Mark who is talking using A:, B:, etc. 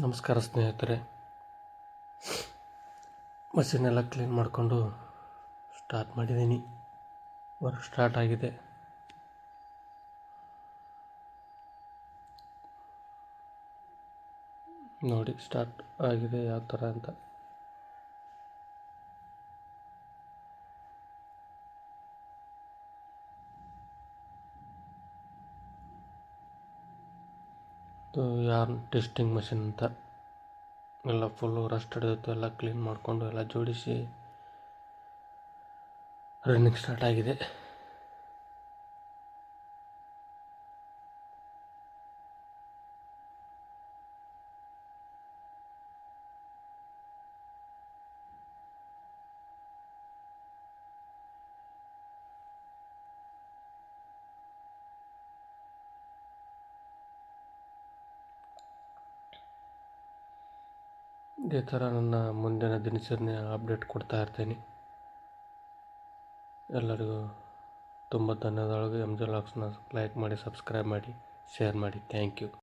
A: ನಮಸ್ಕಾರ ಸ್ನೇಹಿತರೆ. ಮಷೀನೆಲ್ಲ ಕ್ಲೀನ್ ಮಾಡಿಕೊಂಡು ಸ್ಟಾರ್ಟ್ ಮಾಡಿದ್ದೀನಿ. ವರ್ಕ್ ಸ್ಟಾರ್ಟ್ ಆಗಿದೆ. ನೋಡಿ ಸ್ಟಾರ್ಟ್ ಆಗಿದೆ ಯಾವ ಥರ ಅಂತ. ಯಾರು ಟೆಸ್ಟಿಂಗ್ ಮಷಿನ್ ಅಂತ ಎಲ್ಲ ಫುಲ್ಲು ರಸ್ಟ್ ಹಿಡಿದಿತ್ತು. ಎಲ್ಲ ಕ್ಲೀನ್ ಮಾಡಿಕೊಂಡು ಎಲ್ಲ ಜೋಡಿಸಿ ರನ್ನಿಂಗ್ ಸ್ಟಾರ್ಟ್ ಆಗಿದೆ. ಇದೇ ಥರ ನನ್ನ ಮುಂದಿನ ದಿನಚರಣೆ ಅಪ್ಡೇಟ್ ಕೊಡ್ತಾ ಇರ್ತೀನಿ. ಎಲ್ಲರಿಗೂ ತುಂಬ ಧನ್ಯವಾದಗಳು. MJ ವ್ಲಾಗ್ಸ್ನ ಲೈಕ್ ಮಾಡಿ, ಸಬ್ಸ್ಕ್ರೈಬ್ ಮಾಡಿ, ಶೇರ್ ಮಾಡಿ. Thank you.